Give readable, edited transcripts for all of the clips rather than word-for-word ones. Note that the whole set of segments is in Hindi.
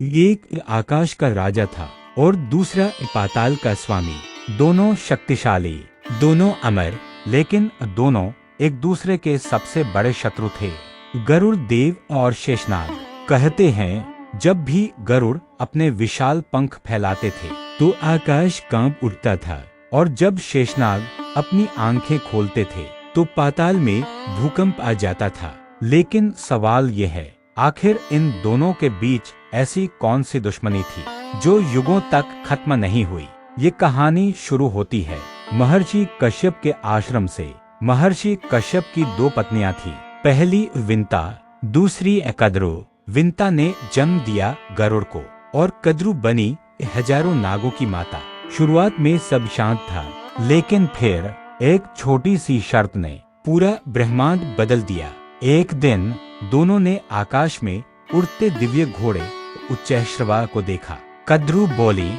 एक आकाश का राजा था और दूसरा पाताल का स्वामी। दोनों शक्तिशाली, दोनों अमर, लेकिन दोनों एक दूसरे के सबसे बड़े शत्रु थे। गरुड़ देव और शेषनाग। कहते हैं जब भी गरुड़ अपने विशाल पंख फैलाते थे तो आकाश कांप उठता था, और जब शेषनाग अपनी आंखें खोलते थे तो पाताल में भूकंप आ जाता था। लेकिन सवाल ये है, आखिर इन दोनों के बीच ऐसी कौन सी दुश्मनी थी जो युगों तक खत्म नहीं हुई। ये कहानी शुरू होती है महर्षि कश्यप के आश्रम से। महर्षि कश्यप की दो पत्नियां थीं, पहली विंता, दूसरी कद्रू। विंता ने जन्म दिया गरुड़ को और कद्रू बनी हजारों नागों की माता। शुरुआत में सब शांत था, लेकिन फिर एक छोटी सी शर्त ने पूरा ब्रह्मांड बदल दिया। एक दिन दोनों ने आकाश में उड़ते दिव्य घोड़े उच्चैश्रवा को देखा। कद्रू बोली,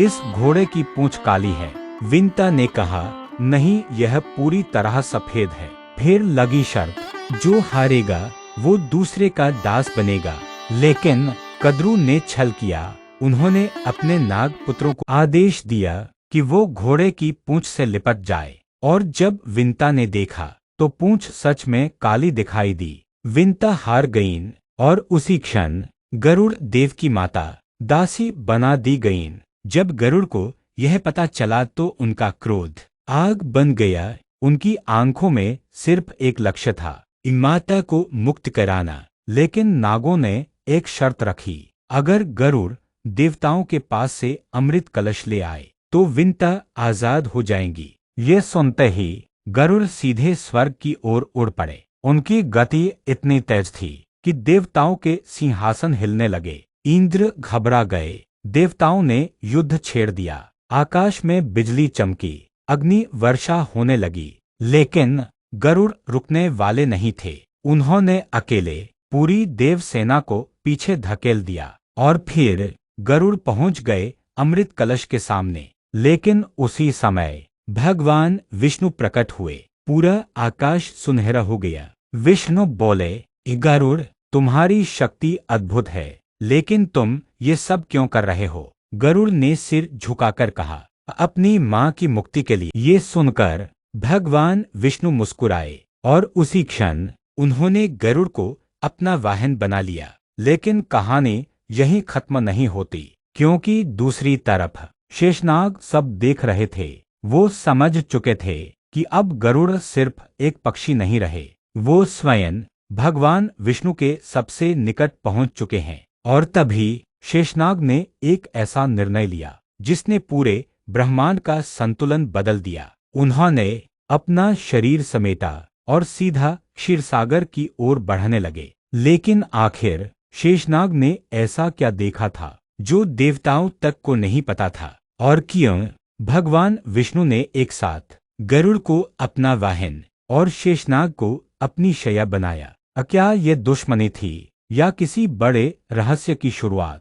इस घोड़े की पूंछ काली है। विंता ने कहा, नहीं, यह पूरी तरह सफेद है। फिर लगी शर्त, जो हारेगा वो दूसरे का दास बनेगा। लेकिन कद्रू ने छल किया। उन्होंने अपने नाग पुत्रों को आदेश दिया कि वो घोड़े की पूंछ से लिपट जाए, और जब विंता ने देखा तो पूंछ सच में काली दिखाई दी। विंता हार गईं और उसी क्षण गरुड़ देव की माता दासी बना दी गईं। जब गरुड़ को यह पता चला तो उनका क्रोध आग बन गया। उनकी आंखों में सिर्फ एक लक्ष्य था, माता को मुक्त कराना। लेकिन नागों ने एक शर्त रखी, अगर गरुड़ देवताओं के पास से अमृत कलश ले आए तो विंता आजाद हो जाएंगी। ये सुनते ही गरुड़ सीधे स्वर्ग की ओर उड़ पड़े। उनकी गति इतनी तेज थी कि देवताओं के सिंहासन हिलने लगे। इंद्र घबरा गए। देवताओं ने युद्ध छेड़ दिया। आकाश में बिजली चमकी, अग्नि वर्षा होने लगी। लेकिन गरुड़ रुकने वाले नहीं थे। उन्होंने अकेले पूरी देव सेना को पीछे धकेल दिया, और फिर गरुड़ पहुंच गए अमृत कलश के सामने। लेकिन उसी समय भगवान विष्णु प्रकट हुए। पूरा आकाश सुनहरा हो गया। विष्णु बोले, गरुड़, तुम्हारी शक्ति अद्भुत है, लेकिन तुम ये सब क्यों कर रहे हो? गरुड़ ने सिर झुकाकर कहा, अपनी माँ की मुक्ति के लिए। ये सुनकर भगवान विष्णु मुस्कुराए, और उसी क्षण उन्होंने गरुड़ को अपना वाहन बना लिया। लेकिन कहानी यहीं खत्म नहीं होती, क्योंकि दूसरी तरफ शेषनाग सब देख रहे थे। वो समझ चुके थे कि अब गरुड़ सिर्फ एक पक्षी नहीं रहे, वो स्वयं भगवान विष्णु के सबसे निकट पहुंच चुके हैं। और तभी शेषनाग ने एक ऐसा निर्णय लिया जिसने पूरे ब्रह्मांड का संतुलन बदल दिया। उन्होंने अपना शरीर समेटा और सीधा क्षीरसागर की ओर बढ़ने लगे। लेकिन आखिर शेषनाग ने ऐसा क्या देखा था जो देवताओं तक को नहीं पता था? और क्यों भगवान विष्णु ने एक साथ गरुड़ को अपना वाहन और शेषनाग को अपनी शैया बनाया? क्या ये दुश्मनी थी या किसी बड़े रहस्य की शुरुआत?